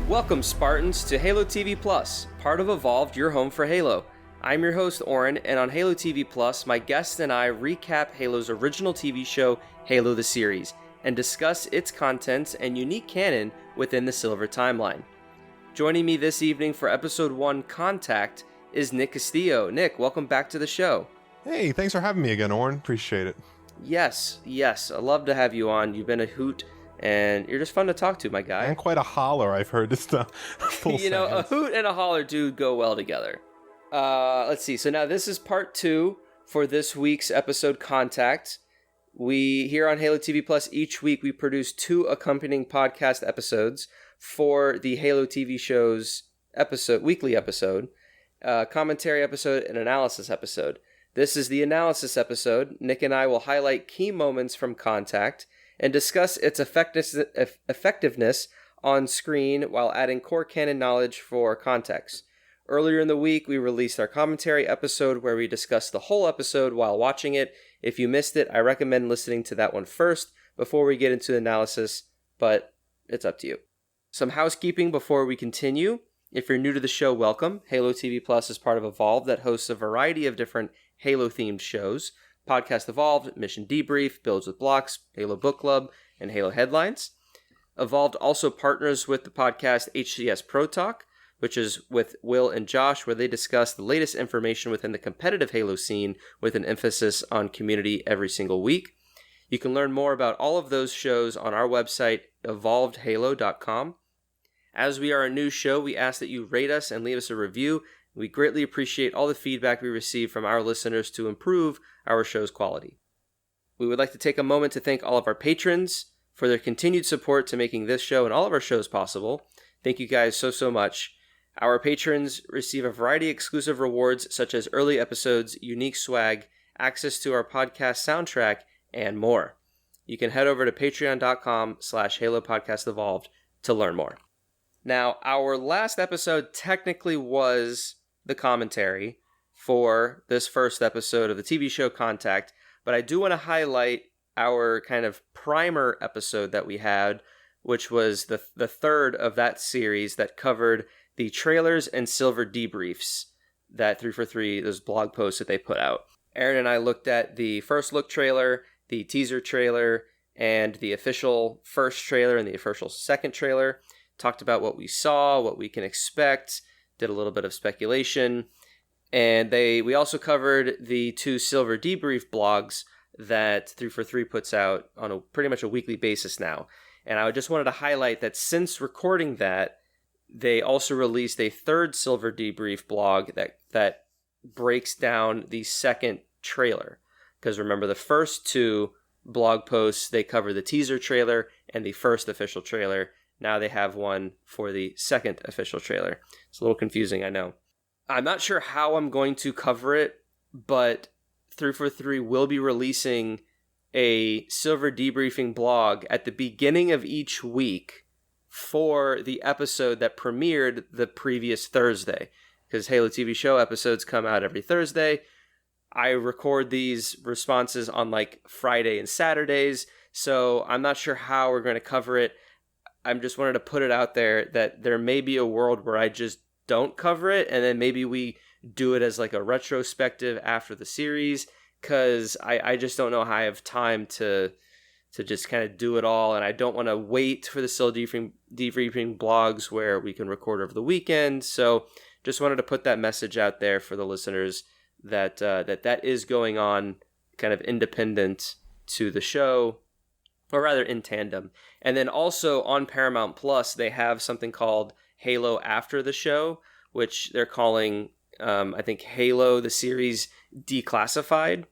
Welcome, Spartans, to Halo TV Plus, part of Evolved, your home for Halo. I'm your host, Oran, and on Halo TV Plus, my guests and I recap Halo's original TV show, Halo the Series, and discuss its contents and unique canon within the Silver timeline. Joining me this evening for Episode 1, Contact, is Nick Castillo. Nick, welcome back to the show. Hey, thanks for having me again, Oran. Appreciate it. Yes, I love to have you on. You've been a hoot, and you're just fun to talk to, my guy. And quite a holler, I've heard this stuff. You know, a hoot and a holler do go well together. Let's see. So now this is part 2 for this week's episode, Contact. We, here on Halo TV Plus, each week we produce 2 accompanying podcast episodes for the Halo TV show's weekly episode, commentary episode, and analysis episode. This is the analysis episode. Nick and I will highlight key moments from Contact and discuss its effectiveness on screen while adding core canon knowledge for context. Earlier in the week, we released our commentary episode where we discussed the whole episode while watching it. If you missed it, I recommend listening to that one first before we get into the analysis, but it's up to you. Some housekeeping before we continue. If you're new to the show, welcome. Halo TV Plus is part of Evolved that hosts a variety of different Halo-themed shows. Podcast Evolved, Mission Debrief, Builds with Blocks, Halo Book Club, and Halo Headlines. Evolved also partners with the podcast HCS Pro Talk, which is with Will and Josh, where they discuss the latest information within the competitive Halo scene with an emphasis on community every single week. You can learn more about all of those shows on our website, evolvedhalo.com. As we are a new show, we ask that you rate us and leave us a review. We greatly appreciate all the feedback we receive from our listeners to improve our show's quality. We would like to take a moment to thank all of our patrons for their continued support to making this show and all of our shows possible. Thank you guys so much. Our patrons receive a variety of exclusive rewards such as early episodes, unique swag, access to our podcast soundtrack, and more. You can head over to patreon.com/Halo Podcast Evolved to learn more. Now, our last episode technically was the commentary for this first episode of the TV show Contact, but I do want to highlight our kind of primer episode that we had, which was the third of that series that covered the trailers and Silver debriefs, that 343, those blog posts that they put out. Aaron and I looked at the first look trailer, the teaser trailer, and the official first trailer and the official second trailer. Talked about what we saw, what we can expect, did a little bit of speculation, and we also covered the 2 Silver debrief blogs that 343 puts out on a pretty much a weekly basis now. And I just wanted to highlight that since recording that, they also released a 3rd Silver debrief blog that breaks down the second trailer. Because remember, the first 2 blog posts, they cover the teaser trailer and the first official trailer. Now they have one for the second official trailer. It's a little confusing, I know. I'm not sure how I'm going to cover it, but 343 will be releasing a Silver debriefing blog at the beginning of each week for the episode that premiered the previous Thursday. Because Halo TV show episodes come out every Thursday. I record these responses on like Friday and Saturdays, so I'm not sure how we're going to cover it. I just wanted to put it out there that there may be a world where I just don't cover it, and then maybe we do it as like a retrospective after the series, because I just don't know how I have time to just kind of do it all, and I don't want to wait for the still debriefing blogs where we can record over the weekend. So just wanted to put that message out there for the listeners that that is going on kind of independent to the show, or rather in tandem. And then also on Paramount Plus, they have something called Halo After the Show, which they're calling, I think, Halo the Series Declassified,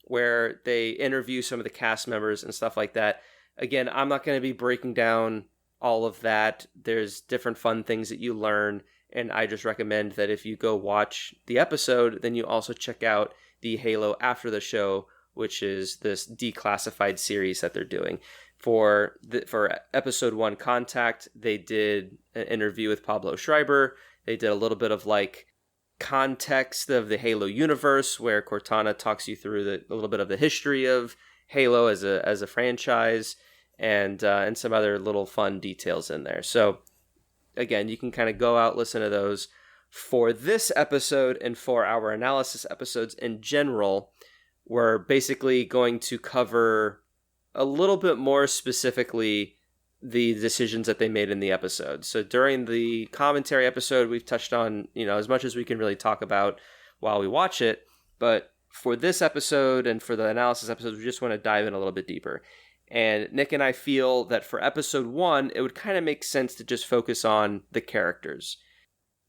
where they interview some of the cast members and stuff like that. Again, I'm not going to be breaking down all of that. There's different fun things that you learn, and I just recommend that if you go watch the episode, then you also check out the Halo After the Show, which is this declassified series that they're doing. For episode 1 Contact, they did an interview with Pablo Schreiber. They did a little bit of like context of the Halo universe, where Cortana talks you through a little bit of the history of Halo as a franchise, and some other little fun details in there. So again, you can kind of go out, listen to those. For this episode and for our analysis episodes in general, we're basically going to cover a little bit more specifically the decisions that they made in the episode. So during the commentary episode, we've touched on, as much as we can really talk about while we watch it. But for this episode and for the analysis episodes, we just want to dive in a little bit deeper. And Nick and I feel that for episode 1, it would kind of make sense to just focus on the characters.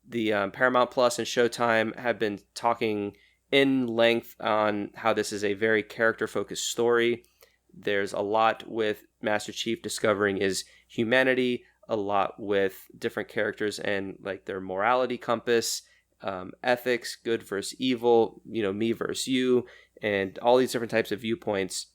The Paramount Plus and Showtime have been talking in length on how this is a very character-focused story. There's a lot with Master Chief discovering his humanity, a lot with different characters and like their morality compass, ethics, good versus evil, me versus you, and all these different types of viewpoints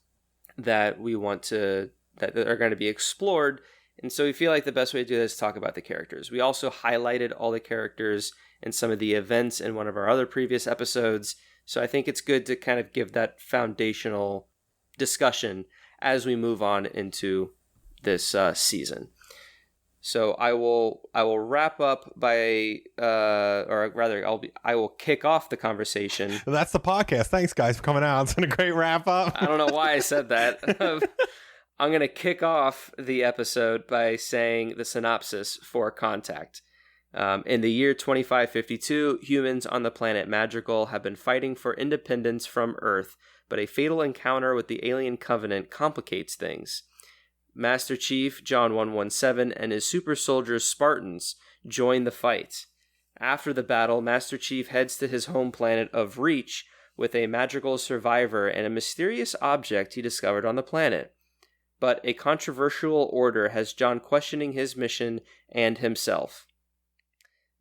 that that are going to be explored. And so we feel like the best way to do this is talk about the characters. We also highlighted all the characters and some of the events in one of our other previous episodes. So I think it's good to kind of give that foundational discussion as we move on into this season. So I will wrap up by, or rather, I will kick off the conversation. Well, that's the podcast. Thanks, guys, for coming out. It's been a great wrap up. I don't know why I said that. I'm going to kick off the episode by saying the synopsis for Contact. In the year 2552, humans on the planet Madrigal have been fighting for independence from Earth, but a fatal encounter with the alien Covenant complicates things. Master Chief John 117 and his super soldiers Spartans join the fight. After the battle, Master Chief heads to his home planet of Reach with a Madrigal survivor and a mysterious object he discovered on the planet. But a controversial order has John questioning his mission and himself.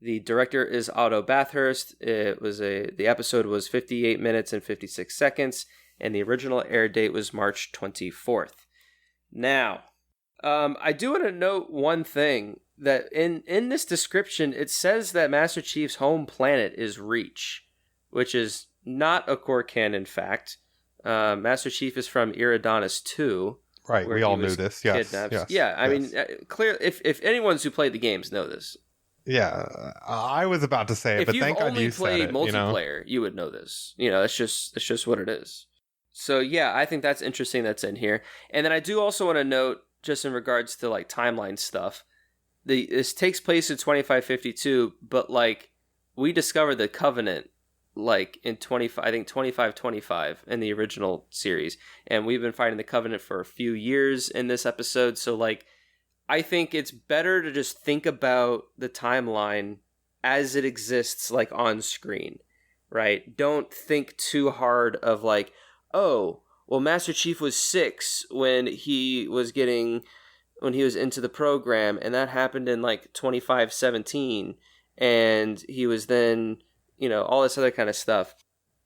The director is Otto Bathurst. The episode was 58 minutes and 56 seconds, and the original air date was March 24th. Now, I do want to note one thing, that in this description, it says that Master Chief's home planet is Reach, which is not a core canon fact. Master Chief is from Eridanos 2. Right, we all knew this. Yes, yes. Yeah, I mean, clear. If anyone's who played the games know this. Yeah, I was about to say it, but thank God you said it. If you've only played multiplayer, you would know this. It's just what it is. So yeah, I think that's interesting that's in here. And then I do also want to note, just in regards to like timeline stuff, this takes place in 2552, but like we discovered the Covenant like in 2525 in the original series, and we've been fighting the Covenant for a few years in this episode. So like I think it's better to just think about the timeline as it exists like on screen, right? Don't think too hard of like, oh, well, Master Chief was 6 when he was into the program, and that happened in like 2517, and he was then, all this other kind of stuff.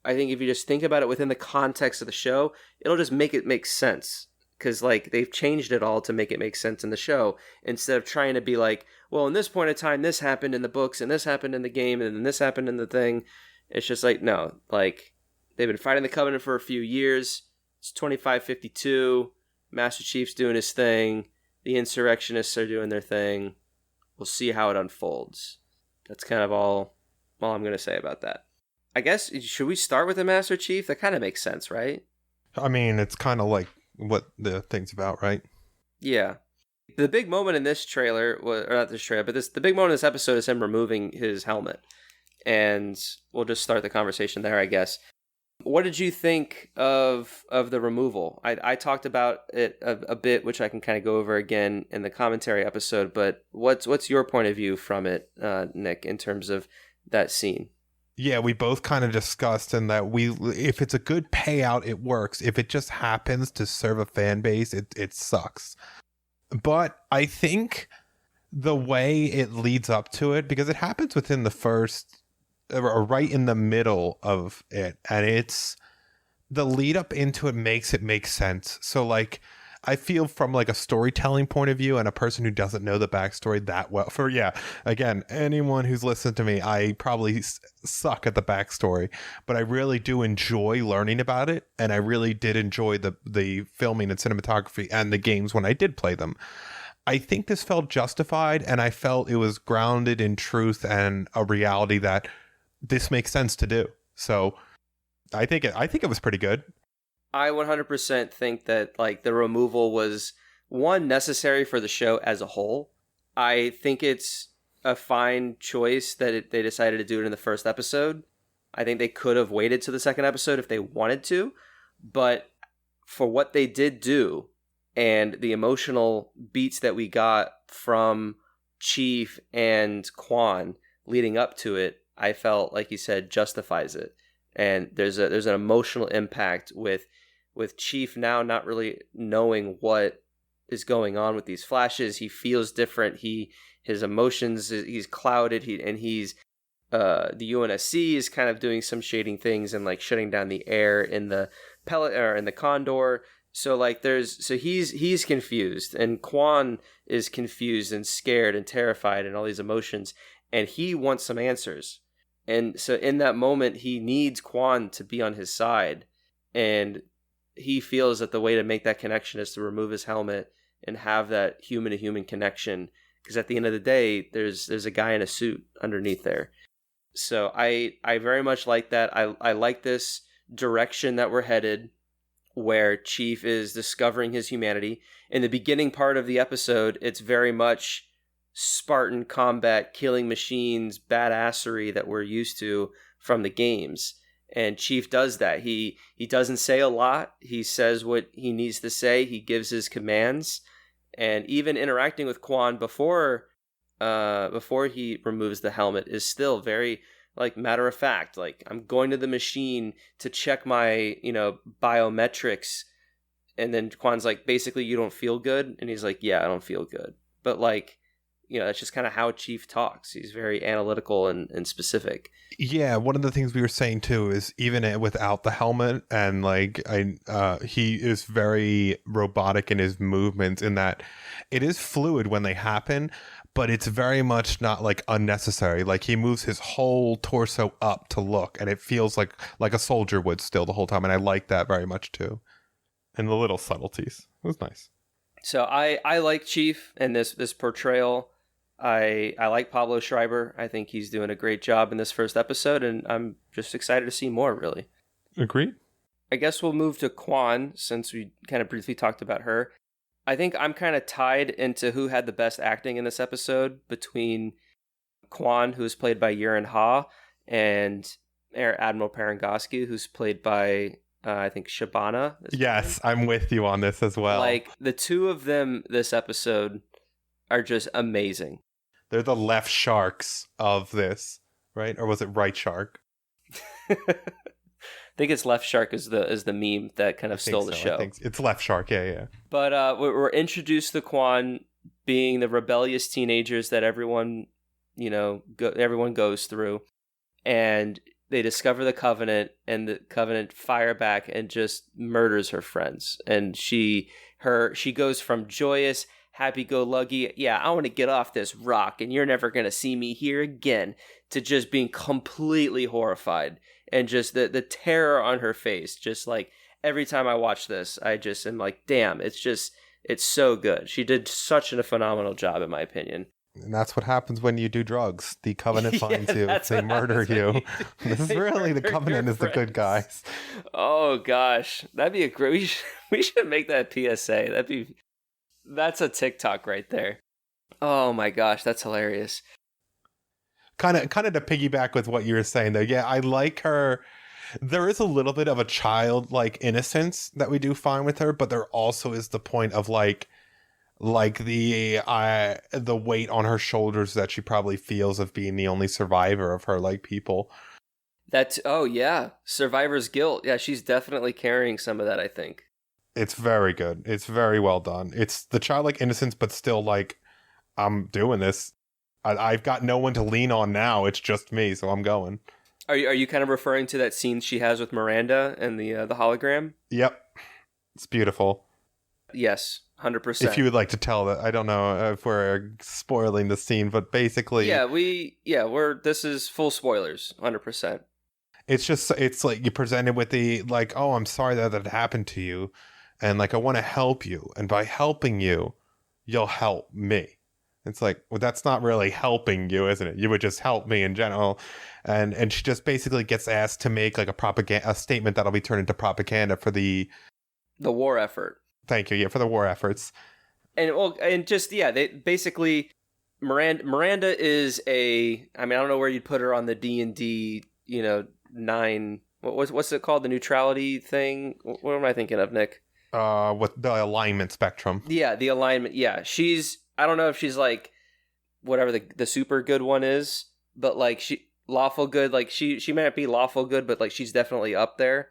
I think if you just think about it within the context of the show, it'll just make it make sense. Because like they've changed it all to make it make sense in the show, instead of trying to be like, well, in this point in time, this happened in the books, and this happened in the game, and then this happened in the thing. It's just like, no, like they've been fighting the Covenant for a few years. It's 2552. Master Chief's doing his thing. The insurrectionists are doing their thing. We'll see how it unfolds. That's kind of all I'm going to say about that. I guess, should we start with the Master Chief? That kind of makes sense, right? I mean, it's kind of like what the thing's about, right? Yeah. The big moment in this trailer, or not this trailer, but the big moment in this episode is him removing his helmet. And we'll just start the conversation there, I guess. What did you think of the removal? I talked about it a bit, which I can kind of go over again in the commentary episode, but what's your point of view from it, Nick, in terms of that scene? Yeah, we both kind of discussed in that if it's a good payout, it works. If it just happens to serve a fan base, it sucks. But I think the way it leads up to it, because it happens within the first, or right in the middle of it, and it's the lead up into it makes it make sense. So like, I feel from like a storytelling point of view and a person who doesn't know the backstory that well, again, anyone who's listened to me, I probably suck at the backstory, but I really do enjoy learning about it. And I really did enjoy the filming and cinematography and the games when I did play them. I think this felt justified, and I felt it was grounded in truth and a reality that this makes sense to do. So I think it was pretty good. I 100% think that like the removal was one necessary for the show as a whole. I think it's a fine choice that they decided to do it in the first episode. I think they could have waited to the second episode if they wanted to, but for what they did do and the emotional beats that we got from Chief and Quan leading up to it, I felt like you said justifies it. And there's an emotional impact with Chief now not really knowing what is going on with these flashes. He feels different. His emotions, he's clouded. He's the UNSC is kind of doing some shading things and like shutting down the air in the pellet or in the Condor. So like he's confused, and Quan is confused and scared and terrified and all these emotions, and he wants some answers. And so in that moment, he needs Quan to be on his side, and he feels that the way to make that connection is to remove his helmet and have that human to human connection. Because at the end of the day, there's a guy in a suit underneath there. So I very much like that. I like this direction that we're headed, where Chief is discovering his humanity. In the beginning part of the episode, it's very much Spartan combat, killing machines, badassery that we're used to from the games. And Chief does that. He doesn't say a lot. He says what he needs to say. He gives his commands. And even interacting with Quan before he removes the helmet is still very like matter of fact. Like, I'm going to the machine to check my, biometrics. And then Quan's like, basically, you don't feel good? And he's like, yeah, I don't feel good. But like, that's just kind of how Chief talks. He's very analytical and specific. Yeah, one of the things we were saying too is even without the helmet, and like he is very robotic in his movements, in that it is fluid when they happen, but it's very much not like unnecessary. Like, he moves his whole torso up to look, and it feels like a soldier would still the whole time, and I like that very much too. And the little subtleties. It was nice. So I like Chief and this portrayal. I like Pablo Schreiber. I think he's doing a great job in this first episode, and I'm just excited to see more, really. Agreed. I guess we'll move to Quan, since we kind of briefly talked about her. I think I'm kind of tied into who had the best acting in this episode between Quan, who's played by Yurin Ha, and Air Admiral Parangoski, who's played by, I think, Shabana. Yes, I'm with you on this as well. Like, the two of them this episode are just amazing. They're the left sharks of this, right? Or was it right shark? I think it's left shark is the meme that kind of stole the show. I think it's left shark, yeah. But we're introduced to Quan being the rebellious teenagers that everyone goes through, and they discover the Covenant, and the Covenant fire back and just murders her friends. And she goes from joyous, happy-go-lucky, yeah, I want to get off this rock and you're never going to see me here again, to just being completely horrified. And just the terror on her face, just like every time I watch this, I just am like, damn, it's so good. She did such a phenomenal job, in my opinion. And that's what happens when you do drugs. The Covenant finds you. They murder you. This is really, the Covenant is the good guys. Oh, gosh. That'd be a great... We should make that PSA. That's a TikTok right there. Oh, my gosh. That's hilarious. Kind of to piggyback with what you were saying, though. Yeah, I like her. There is a little bit of a childlike innocence that we do find with her, but there also is the point of like the weight on her shoulders that she probably feels of being the only survivor of her like people. Oh yeah, survivor's guilt. Yeah, she's definitely carrying some of that, I think. It's very good. It's very well done. It's the childlike innocence, but still like, I'm doing this. I've got no one to lean on now. It's just me, so I'm going. Are you kind of referring to that scene she has with Miranda and the hologram? Yep, it's beautiful. Yes, 100%. If you would like to tell that, I don't know if we're spoiling the scene, but basically, this is full spoilers, 100%. It's like you presented with the like, oh, I'm sorry that happened to you, and like I want to help you, and by helping you, you'll help me. It's like, well, that's not really helping you, isn't it? You would just help me in general. And she just basically gets asked to make like a statement that'll be turned into propaganda for the war effort. Thank you. Yeah, for the war efforts. They basically Miranda is I don't know where you'd put her on the D&D, 9. What's it called? The neutrality thing? What am I thinking of, Nick? With the alignment spectrum. Yeah, the alignment. Yeah, I don't know if she's like whatever the super good one is, but like she lawful good. Like she may not be lawful good, but like she's definitely up there,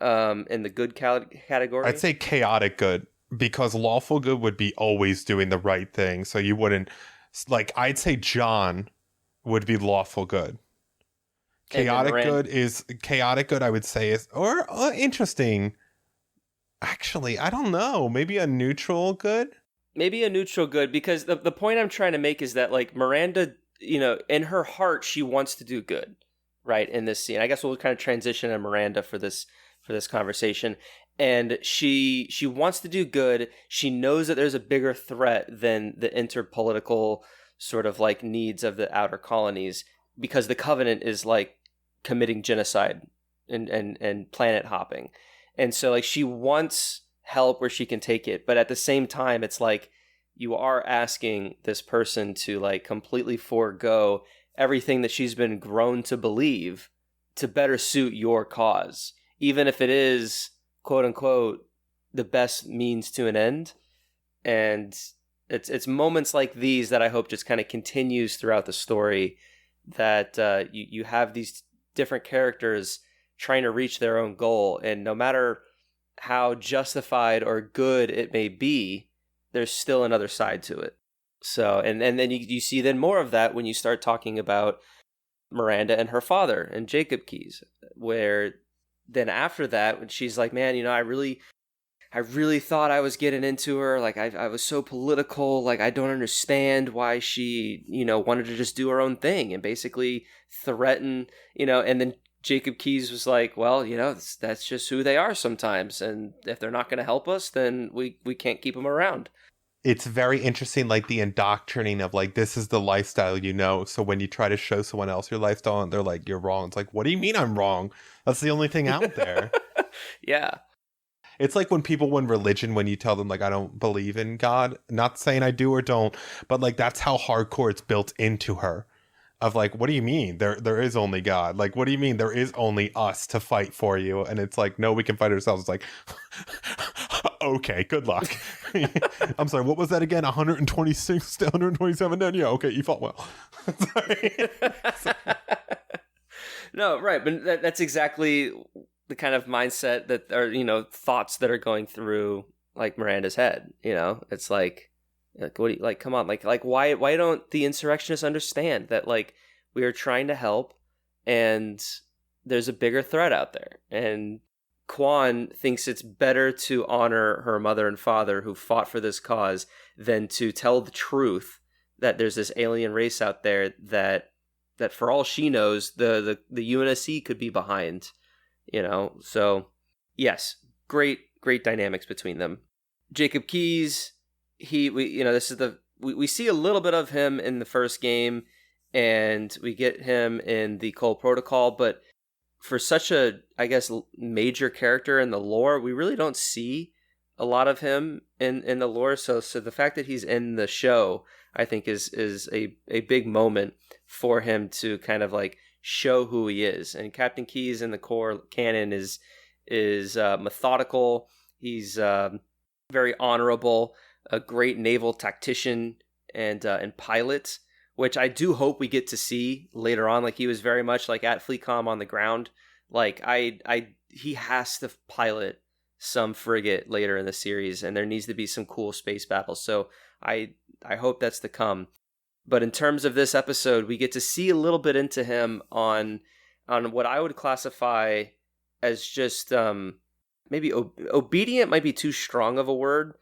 in the good category. I'd say chaotic good, because lawful good would be always doing the right thing. So you wouldn't, like, I'd say John would chaotic good, I would say interesting. Actually, I don't know. Maybe a neutral good? Maybe a neutral good, because the point I'm trying to make is that, like, Miranda, in her heart, she wants to do good, right, in this scene. I guess we'll kind of transition to Miranda for this conversation. And she wants to do good. She knows that there's a bigger threat than the interpolitical sort of, like, needs of the outer colonies, because the Covenant is, like, committing genocide and planet hopping. And so, like, she wants help where she can take it, but at the same time, it's like you are asking this person to, like, completely forego everything that she's been grown to believe to better suit your cause, even if it is, quote unquote, the best means to an end. And it's moments like these that I hope just kind of continues throughout the story, that you have these different characters trying to reach their own goal, and no matter how justified or good it may be, there's still another side to it. So, and then you see then more of that when you start talking about Miranda and her father and Jacob Keyes, where then after that, when she's like, man, I really thought I was getting into her. Like, I was so political. Like, I don't understand why she, wanted to just do her own thing and basically threaten, and then Jacob Keyes was like, well, that's just who they are sometimes. And if they're not going to help us, then we can't keep them around. It's very interesting, like, the indoctrinating of, like, this is the lifestyle, so when you try to show someone else your lifestyle and they're like, you're wrong. It's like, what do you mean I'm wrong? That's the only thing out there. Yeah. It's like when religion, when you tell them, like, I don't believe in God, not saying I do or don't, but, like, that's how hardcore it's built into her. Of, like, what do you mean? There is only God. Like, what do you mean there is only us to fight for you? And it's like, no, we can fight ourselves. It's like, okay, good luck. I'm sorry, what was that again? 126 to 127 then? Yeah, okay, you fought well. No, right, but that's exactly the kind of mindset that are, thoughts that are going through, like, Miranda's head. It's like, what do you, like, come on, like why don't the insurrectionists understand that, like, we are trying to help and there's a bigger threat out there? And Kwan thinks it's better to honor her mother and father who fought for this cause than to tell the truth that there's this alien race out there that for all she knows, the UNSC could be behind, So yes, great dynamics between them. Jacob Keyes, we see a little bit of him in the first game, and we get him in the Cole Protocol, but for such a, I guess, major character in the lore, we really don't see a lot of him in the lore. So the fact that he's in the show, I think is a big moment for him to kind of, like, show who he is. And Captain Keyes in the core canon is methodical. He's very honorable, a great naval tactician and pilot, which I do hope we get to see later on. Like, he was very much, like, at FleetCom on the ground. Like, he has to pilot some frigate later in the series, and there needs to be some cool space battles. So I hope that's to come. But in terms of this episode, we get to see a little bit into him on what I would classify as just maybe obedient might be too strong of a word,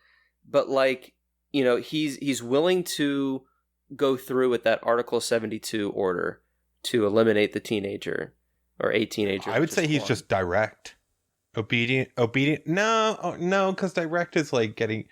but, like, he's willing to go through with that Article 72 order to eliminate the teenager or a teenager. I would say he's just direct. Obedient. No, because direct is like getting.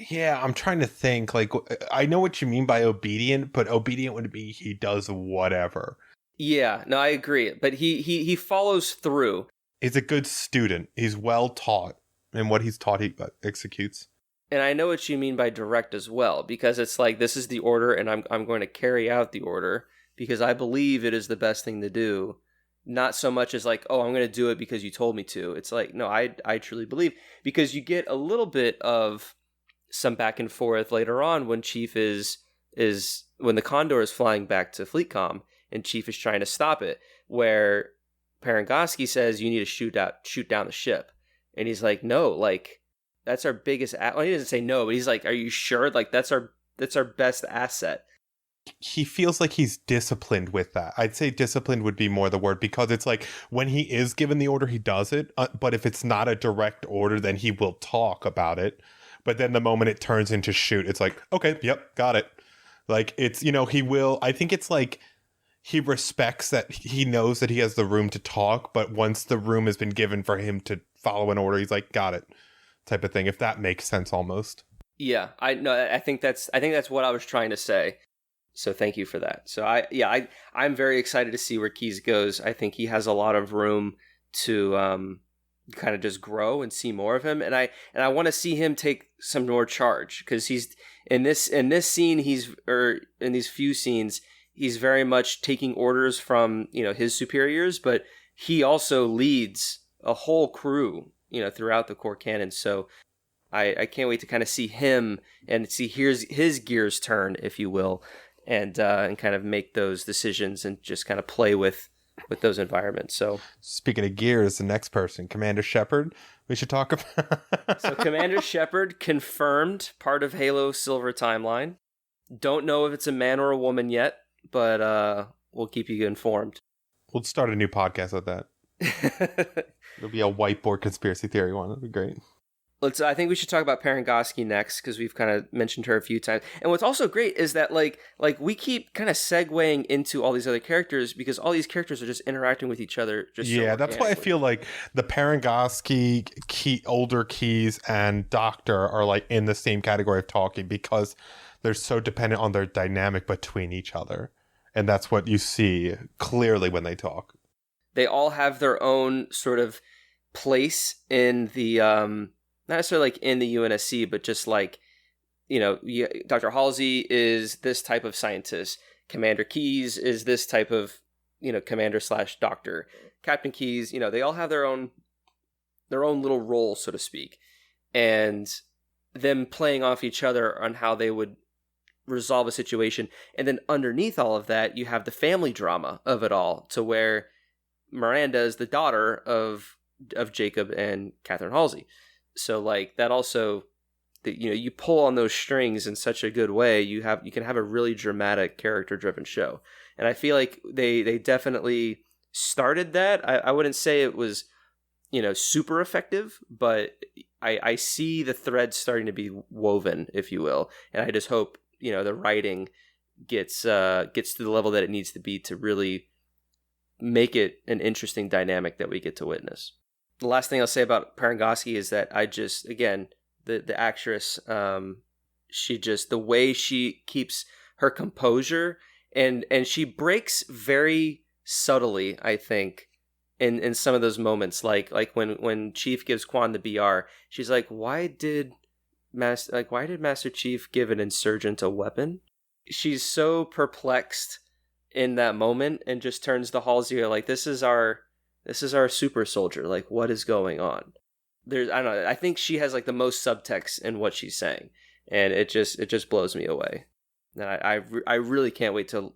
Yeah, I'm trying to think. Like, I know what you mean by obedient, but obedient would be he does whatever. Yeah, no, I agree. But he follows through. He's a good student. He's well taught, and what he's taught, he executes. And I know what you mean by direct as well, because it's like, this is the order, and I'm going to carry out the order because I believe it is the best thing to do. Not so much as like, oh, I'm going to do it because you told me to. It's like, no, I truly believe, because you get a little bit of some back and forth later on when Chief is when the Condor is flying back to Fleetcom and Chief is trying to stop it, where Parangosky says you need to shoot down the ship, and he's like, no, like that's our biggest. Well, he doesn't say no, but he's like, are you sure? Like that's our best asset. He feels like he's disciplined with that. I'd say disciplined would be more the word, because it's like when he is given the order, he does it. But if it's not a direct order, then he will talk about it. But then the moment it turns into shoot, it's like, okay, yep, got it. Like it's, he will, I think it's like he respects that he knows that he has the room to talk, but once the room has been given for him to follow an order, he's like, got it, type of thing, if that makes sense almost. Yeah, I think that's what I was trying to say. So thank you for that. So I'm very excited to see where Keyes goes. I think he has a lot of room to kind of just grow and see more of him, and I want to see him take some more charge, because he's in this scene, in these few scenes, he's very much taking orders from his superiors, but he also leads a whole crew throughout the core canon. So I can't wait to kind of see him and see here's his gears turn, if you will, and kind of make those decisions and just kind of play with those environments. So speaking of gears, the next person, Commander Shepard, we should talk about. So Commander Shepard, confirmed part of Halo Silver timeline. Don't know if it's a man or a woman yet, but we'll keep you informed. We'll start a new podcast with that. It'll be a whiteboard conspiracy theory one. That'd be great. I think we should talk about Parangosky next, because we've kind of mentioned her a few times. And what's also great is that like we keep kind of segueing into all these other characters, because all these characters are just interacting with each other. That's why I feel like the Parangosky, older Keyes, and Doctor are like in the same category of talking, because they're so dependent on their dynamic between each other. And that's what you see clearly when they talk. They all have their own sort of place in the not necessarily like in the UNSC, but just like, Dr. Halsey is this type of scientist. Commander Keyes is this type of, commander/doctor. Captain Keyes, they all have their own little role, so to speak. And them playing off each other on how they would resolve a situation. And then underneath all of that, you have the family drama of it all, to where Miranda is the daughter of Jacob and Catherine Halsey. So like that also, you pull on those strings in such a good way, you can have a really dramatic, character driven show. And I feel like they definitely started that. I wouldn't say it was super effective, but I see the threads starting to be woven, if you will. And I just hope the writing gets to the level that it needs to be to really make it an interesting dynamic that we get to witness. The last thing I'll say about Parangosky is that I just, again, the actress, she just, the way she keeps her composure, and she breaks very subtly, I think, in some of those moments, like when Chief gives Quan the BR, she's like, why did Master Chief give an insurgent a weapon? She's so perplexed in that moment, and just turns to Halsey like, this is our super soldier. Like, what is going on? I don't know. I think she has like the most subtext in what she's saying, and it just blows me away. And I really can't wait to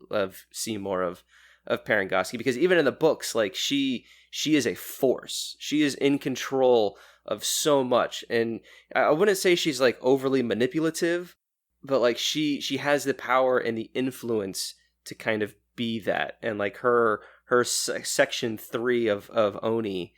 see more of Parangosky, because even in the books, like she is a force. She is in control of so much, and I wouldn't say she's like overly manipulative, but like she has the power and the influence to kind of be that. And like her section 3 of Oni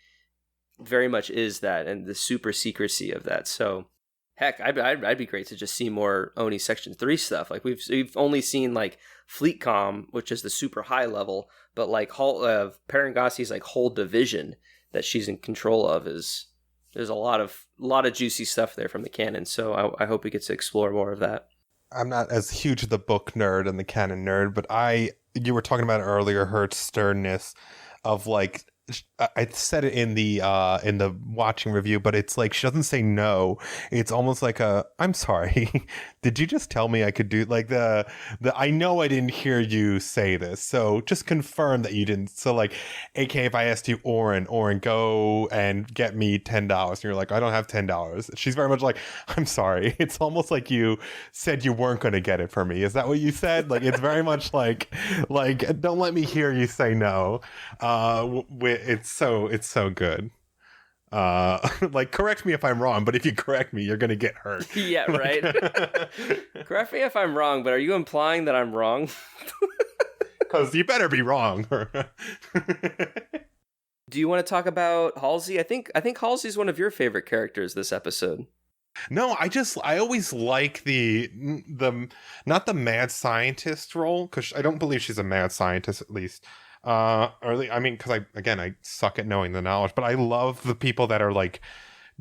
very much is that, and the super secrecy of that. So heck, I'd be great to just see more Oni section 3 stuff. Like we've only seen like Fleetcom, which is the super high level, but like Parangosky's like whole division that she's in control of is There's a lot of juicy stuff there from the canon, so I hope we get to explore more of that. I'm not as huge of the book nerd and the canon nerd, but you were talking about earlier her sternness of like, I said it in the watching review, but it's like she doesn't say no. It's almost like I'm sorry. Did you just tell me I could do like the I know I didn't hear you say this, so just confirm that you didn't. So like, AK, if I asked you, Oran, go and get me $10, and you're like, I don't have $10. She's very much like, I'm sorry. It's almost like you said you weren't going to get it for me. Is that what you said? Like, it's very much like don't let me hear you say no. It's so good. Like, correct me if I'm wrong, but if you correct me, you're gonna get hurt. Yeah, right. Correct me if I'm wrong, but are you implying that I'm wrong? Because you better be wrong. Do you want to talk about Halsey? I think Halsey's one of your favorite characters this episode. No, I always like the not the mad scientist role, because I don't believe she's a mad scientist, at least. I mean, because I suck at knowing the knowledge, but I love the people that are like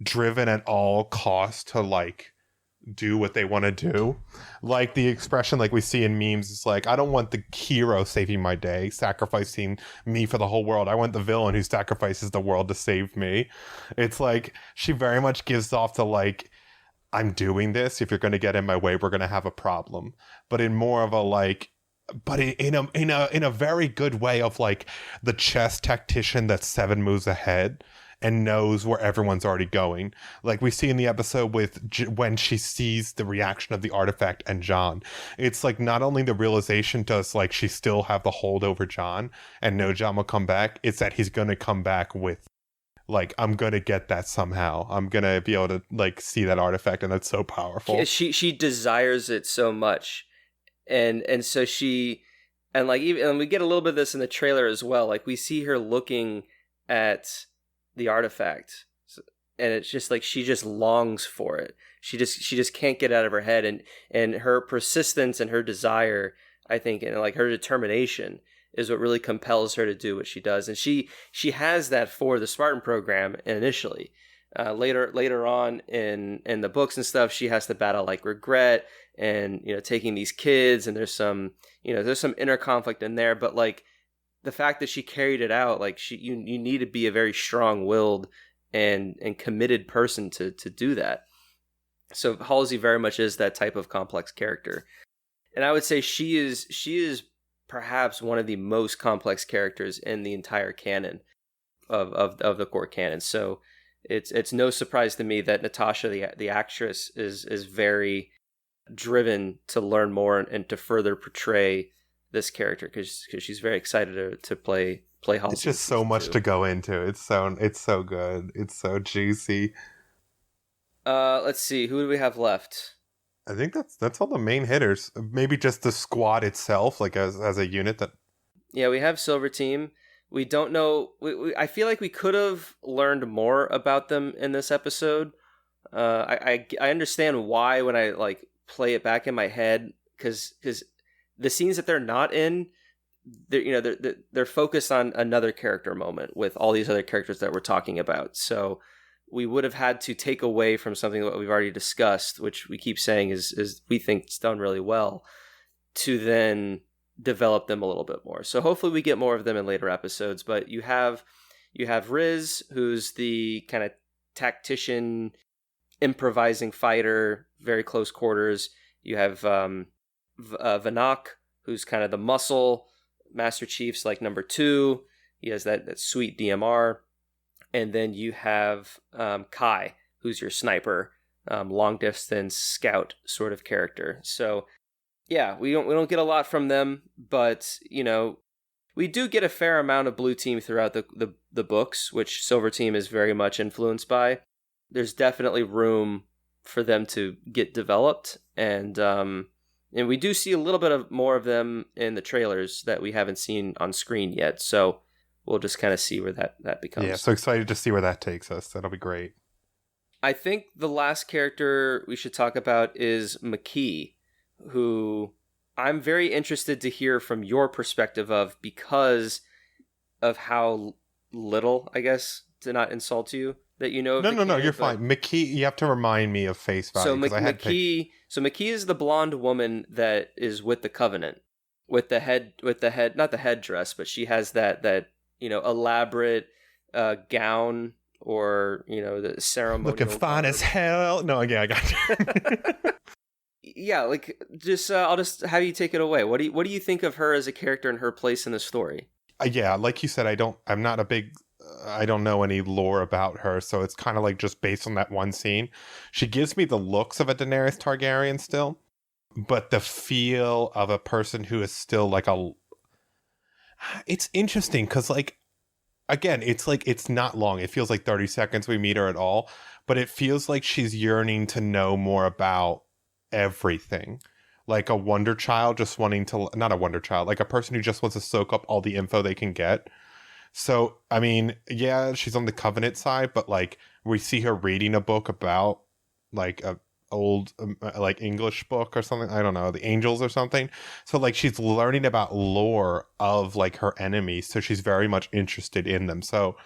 driven at all costs to like do what they want to do. Like the expression like we see in memes is like, I don't want the hero saving my day, sacrificing me for the whole world. I want the villain who sacrifices the world to save me. It's like she very much gives off to like, I'm doing this. If you're going to get in my way, we're going to have a problem. But in more of a like, but in a very good way of like the chess tactician that's 7 moves ahead and knows where everyone's already going. Like we see in the episode with when she sees the reaction of the artifact and John. It's like not only the realization does like she still have the hold over John and know John will come back. It's that he's going to come back with like, I'm going to get that somehow. I'm going to be able to like see that artifact, and that's so powerful. She desires it so much. And so she, and like even, and we get a little bit of this in the trailer as well. Like we see her looking at the artifact, and it's just like she just longs for it. She just can't get out of her head, and her persistence and her desire, I think, and like her determination is what really compels her to do what she does. And she has that for the Spartan program initially. Later on in the books and stuff, she has to battle like regret and, you know, taking these kids, and there's some inner conflict in there, but like the fact that she carried it out, like you need to be a very strong-willed and committed person to do that. So Halsey very much is that type of complex character. And I would say she is perhaps one of the most complex characters in the entire canon of the core canon. So it's no surprise to me that Natasha, the actress, is very driven to learn more and to further portray this character, because she's very excited to play Halsey. It's just so much to go into. It's so good. It's so juicy. Let's see, who do we have left? I think that's all the main hitters. Maybe just the squad itself, like as a unit. That Yeah, we have Silver Team. We don't know. I feel like we could have learned more about them in this episode. I understand why when I like play it back in my head, because the scenes that they're not in, they're focused on another character moment with all these other characters that we're talking about. So we would have had to take away from something that we've already discussed, which we keep saying is we think it's done really well, to then develop them a little bit more. So hopefully we get more of them in later episodes. But you have Riz, who's the kind of tactician, improvising fighter, very close quarters. You have Vanak, who's kind of the muscle, Master Chief's like number 2. He has that sweet DMR. And then you have Kai, who's your sniper, long distance scout sort of character. So yeah, we don't get a lot from them, but you know, we do get a fair amount of Blue Team throughout the books, which Silver Team is very much influenced by. There's definitely room for them to get developed, and we do see a little bit more of them in the trailers that we haven't seen on screen yet. So we'll just kind of see where that becomes. Yeah, so excited to see where that takes us. That'll be great. I think the last character we should talk about is McKee, who I'm very interested to hear from your perspective of, because of how little, I guess, to not insult you, that you know of No, the no, no, canon, you're but- fine. McKee, you have to remind me of face value. So 'cause I had McKee is the blonde woman that is with the Covenant, with the head, not the headdress, but she has that elaborate gown, or the ceremonial. looking fine garb. as hell. No, yeah, I got you. Yeah, like just I'll just have you take it away. What do you think of her as a character and her place in the story? Yeah, like you said, I'm not a big, I don't know any lore about her, so it's kind of like just based on that one scene. She gives me the looks of a Daenerys Targaryen still, but the feel of a person who is still like it's interesting because like, again, it's like, it's not long. It feels like 30 seconds we meet her at all, but it feels like she's yearning to know more about everything. Like a wonder child just wanting to, not a wonder child, like a person who just wants to soak up all the info they can get. So, I mean, yeah, she's on the Covenant side, but like we see her reading a book about like a old like English book or something. I don't know, the Angels or something. So like she's learning about lore of like her enemies. So she's very much interested in them. So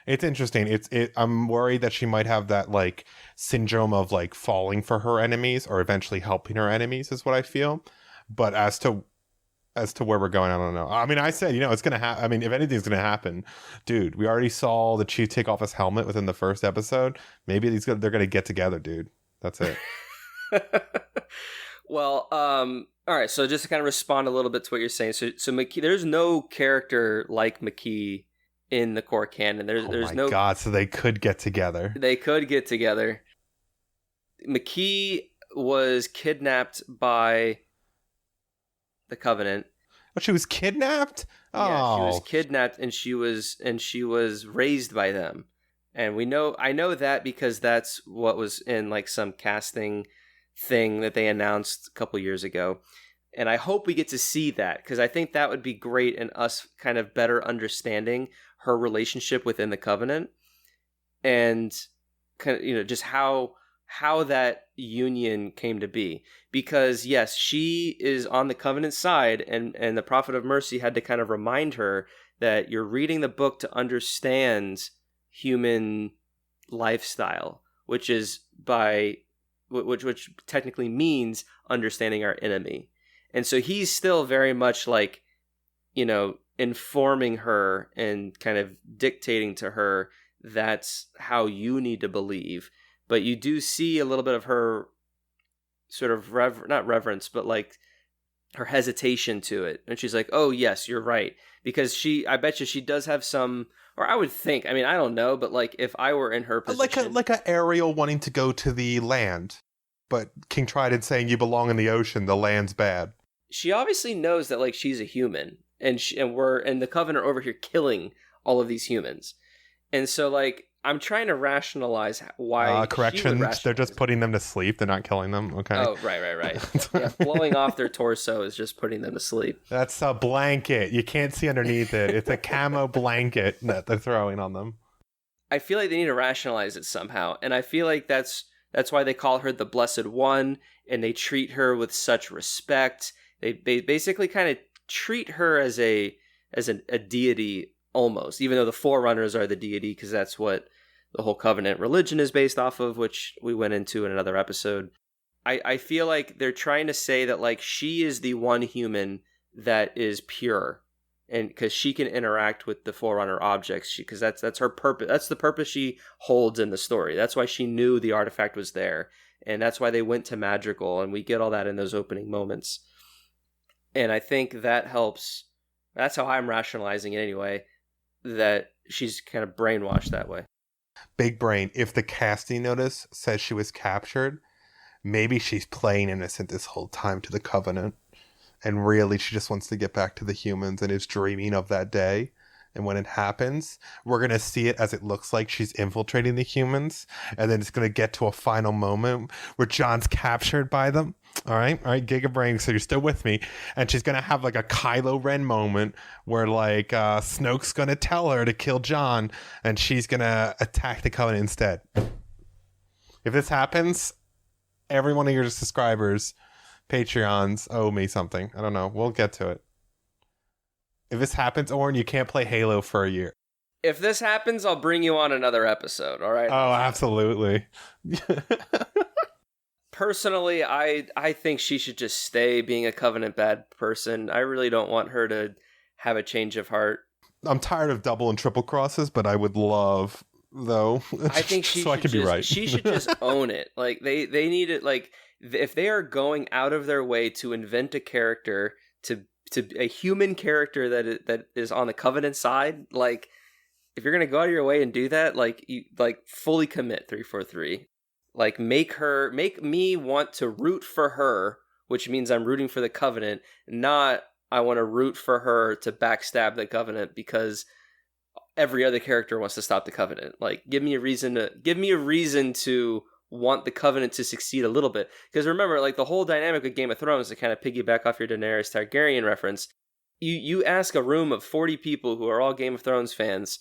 it's interesting. I'm worried that she might have that like syndrome of like falling for her enemies or eventually helping her enemies is what I feel. But as to where we're going, I don't know. I mean, I said, it's going to happen. I mean, if anything's going to happen, dude, we already saw the chief take off his helmet within the first episode. Maybe they're going to get together, dude. That's it. Well, all right. So just to kind of respond a little bit to what you're saying. So McKee, there's no character like McKee in the core canon. There's no God, so they could get together. They could get together. McKee was kidnapped by the Covenant. Oh, she was kidnapped? Oh. Yeah, she was kidnapped and she was raised by them. And I know that because that's what was in like some casting thing that they announced a couple years ago. And I hope we get to see that because I think that would be great in us kind of better understanding her relationship within the Covenant and kind of, just how that union came to be. Because yes, she is on the Covenant side and the Prophet of Mercy had to kind of remind her that you're reading the book to understand human lifestyle, which technically means understanding our enemy. And so he's still very much like, informing her and kind of dictating to her that's how you need to believe. But you do see a little bit of her sort of not reverence, but like her hesitation to it. And she's like, oh yes, you're right. Because I bet you she does have some, or I would think, I mean, I don't know, but like if I were in her position. Like a Ariel wanting to go to the land, but King Triton saying you belong in the ocean, the land's bad. She obviously knows that like she's a human and the Covenant are over here killing all of these humans. And so like I'm trying to rationalize why corrections, they're just putting them to sleep, they're not killing them. Okay. Oh, right. Yeah, blowing off their torso is just putting them to sleep. That's a blanket. You can't see underneath it. It's a camo blanket that they're throwing on them. I feel like they need to rationalize it somehow. And I feel like that's why they call her the Blessed One and they treat her with such respect. They basically kind of treat her as a deity almost, even though the Forerunners are the deity because that's what the whole Covenant religion is based off of, which we went into in another episode. I feel like they're trying to say that like she is the one human that is pure, and because she can interact with the Forerunner objects, because that's her purpose. That's the purpose she holds in the story. That's why she knew the artifact was there, and that's why they went to Madrigal, and we get all that in those opening moments. And I think that helps. That's how I'm rationalizing it anyway, that she's kind of brainwashed that way. Big brain. If the casting notice says she was captured, maybe she's playing innocent this whole time to the Covenant. And really, she just wants to get back to the humans and is dreaming of that day. And when it happens, we're going to see it as it looks like she's infiltrating the humans. And then it's going to get to a final moment where Jon's captured by them. All right, Giga Brain, so you're still with me. And she's going to have like a Kylo Ren moment where like Snoke's going to tell her to kill Jon and she's going to attack the Covenant instead. If this happens, every one of your subscribers, Patreons, owe me something. I don't know. We'll get to it. If this happens, Oren, you can't play Halo for a year. If this happens, I'll bring you on another episode, all right? Oh, absolutely. Personally, I think she should just stay being a Covenant bad person. I really don't want her to have a change of heart. I'm tired of double and triple crosses, but I would love, though. I think she so I could be right. She should just own it. Like they need it. Like if they are going out of their way to invent a character to a human character that is on the Covenant side, like if you're gonna go out of your way and do that, like you fully commit 343. Like make me want to root for her, which means I'm rooting for the Covenant, not I want to root for her to backstab the Covenant because every other character wants to stop the Covenant. Like give me a reason to want the Covenant to succeed a little bit. Because remember, like the whole dynamic of Game of Thrones, to kind of piggyback off your Daenerys Targaryen reference, you ask a room of 40 people who are all Game of Thrones fans,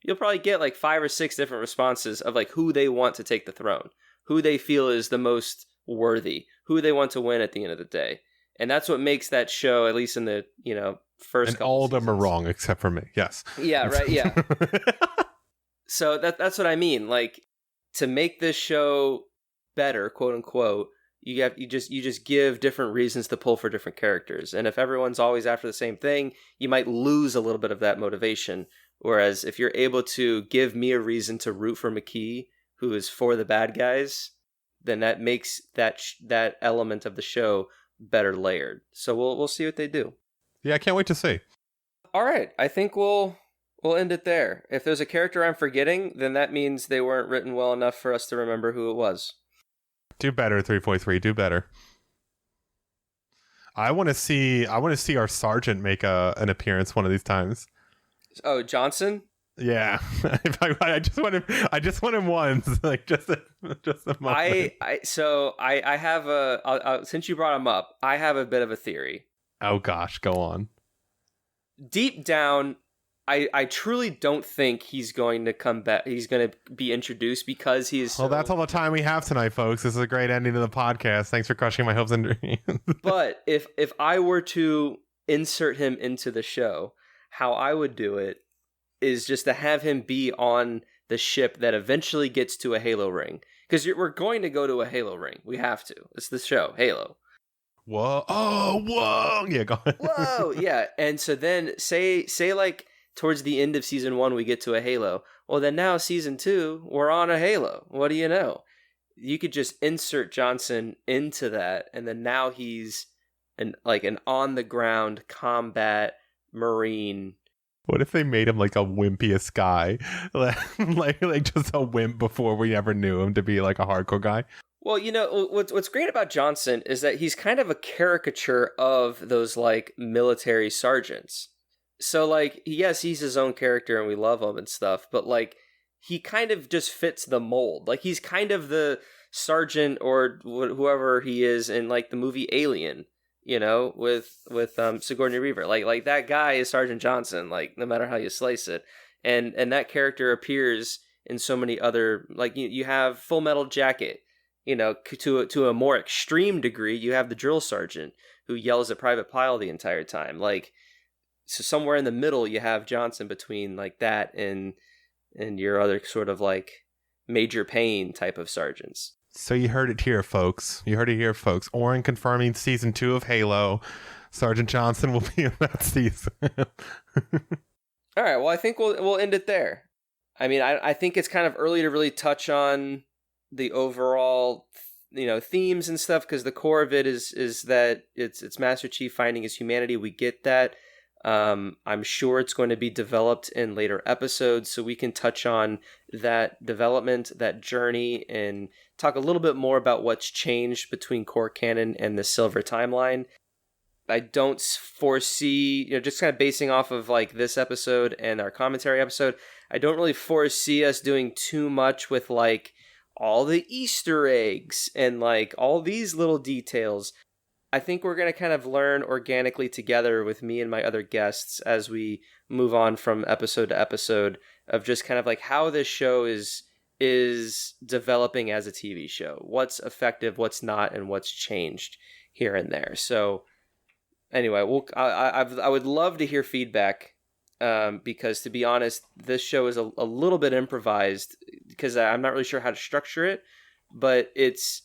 you'll probably get like 5 or 6 different responses of like who they want to take the throne, who they feel is the most worthy, who they want to win at the end of the day. And that's what makes that show, at least in the, first and couple all of them are seasons. Wrong except for me. Yes. Yeah, right, yeah. So that's what I mean. Like to make this show better, quote unquote, you just give different reasons to pull for different characters. And if everyone's always after the same thing, you might lose a little bit of that motivation. Whereas if you're able to give me a reason to root for McKee, who is for the bad guys, then that makes that element of the show better layered. So we'll see what they do. Yeah, I can't wait to see. All right, I think we'll end it there. If there's a character I'm forgetting, then that means they weren't written well enough for us to remember who it was. Do better, 343. Do better. I want to see our sergeant make an appearance one of these times. Oh, Johnson? Yeah, I just want him once, like just a moment. I have since you brought him up, I have a bit of a theory. Oh gosh, go on. Deep down, I truly don't think he's going to come back. He's going to be introduced because he is. Well, that's all the time we have tonight, folks. This is a great ending to the podcast. Thanks for crushing my hopes and dreams. But if I were to insert him into the show, how I would do it is just to have him be on the ship that eventually gets to a Halo ring. Because we're going to go to a Halo ring. We have to. It's the show, Halo. Whoa. Oh, whoa. Yeah, go ahead. Whoa. Yeah. And so then say like towards the end of season 1, we get to a Halo. Well, then now season 2, we're on a Halo. What do you know? You could just insert Johnson into that. And then now he's an on the ground combat Marine. What if they made him like a wimpiest guy? like just a wimp before we ever knew him to be like a hardcore guy? Well, what's great about Johnson is that he's kind of a caricature of those like military sergeants. So like, yes, he's his own character and we love him and stuff, but like he kind of just fits the mold. Like he's kind of the sergeant or whoever he is in like the movie Alien. With Sigourney Weaver, like that guy is Sergeant Johnson, like no matter how you slice it, and that character appears in so many other, like you have Full Metal Jacket, to a more extreme degree, you have the drill sergeant who yells at Private Pyle the entire time, like so somewhere in the middle you have Johnson between like that and your other sort of like Major Payne type of sergeants. So you heard it here, folks. Oran confirming season 2 of Halo. Sergeant Johnson will be in that season. All right. Well, I think we'll end it there. I mean, I think it's kind of early to really touch on the overall, themes and stuff because the core of it is that it's Master Chief finding his humanity. We get that. I'm sure it's going to be developed in later episodes, so we can touch on that development, that journey, and talk a little bit more about what's changed between core canon and the Silver timeline. I don't foresee, just kind of basing off of like this episode and our commentary episode, I don't really foresee us doing too much with like all the Easter eggs and like all these little details. I think we're going to kind of learn organically together with me and my other guests as we move on from episode to episode of just kind of like how this show is developing as a TV show. What's effective, what's not, and what's changed here and there. So anyway, I would love to hear feedback because to be honest, this show is a little bit improvised because I'm not really sure how to structure it, but it's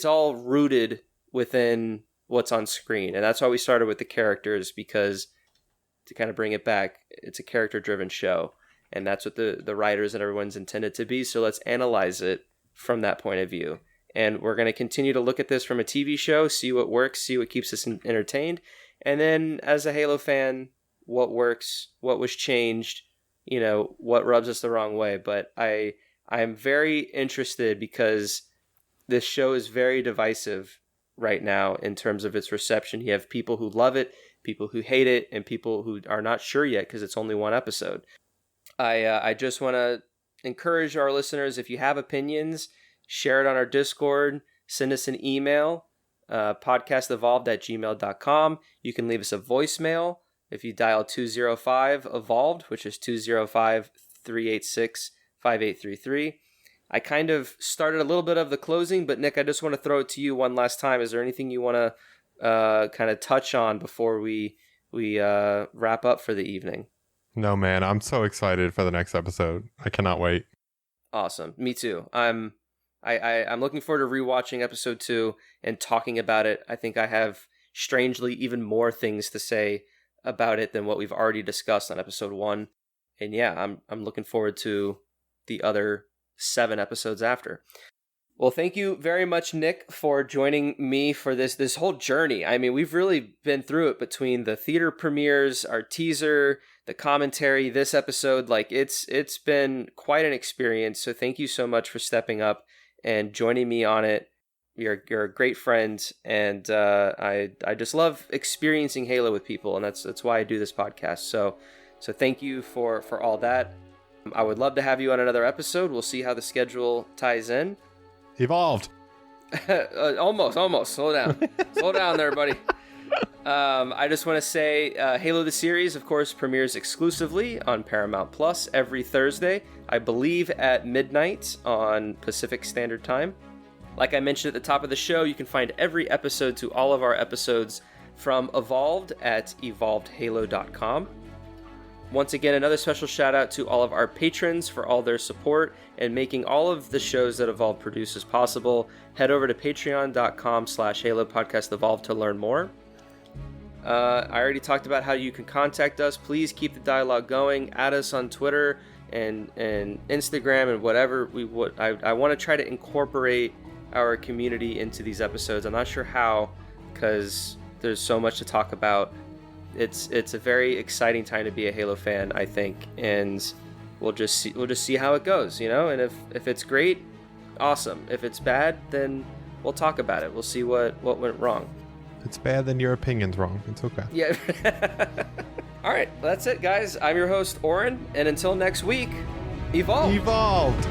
all rooted within what's on screen. And that's why we started with the characters, because to kind of bring it back, it's a character-driven show. And that's what the writers and everyone's intended to be. So let's analyze it from that point of view. And we're going to continue to look at this from a TV show, see what works, see what keeps us entertained. And then as a Halo fan, what works, what was changed, what rubs us the wrong way. But I'm very interested because this show is very divisive right now in terms of its reception. You have people who love it, people who hate it, and people who are not sure yet because it's only one episode. I just want to encourage our listeners, if you have opinions, share it on our Discord, send us an email, podcastevolved@gmail.com. You can leave us a voicemail if you dial 205-EVOLVED, which is 205-386-5833. I kind of started a little bit of the closing, but Nick, I just want to throw it to you one last time. Is there anything you want to kind of touch on before we wrap up for the evening? No, man, I'm so excited for the next episode. I cannot wait. Awesome. Me too. I'm looking forward to rewatching episode 2 and talking about it. I think I have strangely even more things to say about it than what we've already discussed on episode 1. And yeah, I'm looking forward to the other 7 episodes after. Well, thank you very much, Nick, for joining me for this whole journey. I mean, we've really been through it between the theater premieres, our teaser, the commentary, this episode. Like, it's been quite an experience. So thank you so much for stepping up and joining me on it. You're a great friend, and I just love experiencing Halo with people, and that's why I do this podcast. So thank you for all that. I would love to have you on another episode. We'll see how the schedule ties in. Evolved. Almost. Slow down. Slow down there, buddy. I just want to say Halo the series, of course, premieres exclusively on Paramount Plus every Thursday, I believe at midnight on Pacific Standard Time. Like I mentioned at the top of the show, you can find every episode to all of our episodes from Evolved at evolvedhalo.com. Once again, another special shout out to all of our patrons for all their support and making all of the shows that Evolve produces possible. Head over to patreon.com/Halo Podcast Evolve to learn more. I already talked about how you can contact us. Please keep the dialogue going. Add us on Twitter and Instagram and whatever we would. I want to try to incorporate our community into these episodes. I'm not sure how, because there's so much to talk about. It's a very exciting time to be a Halo fan, I think, and we'll just see how it goes, And if it's great, awesome. If it's bad, then we'll talk about it. We'll see what went wrong. If it's bad, then your opinion's wrong. It's okay. Yeah. All right, that's it, guys. I'm your host, Oran, and until next week, evolve. Evolved.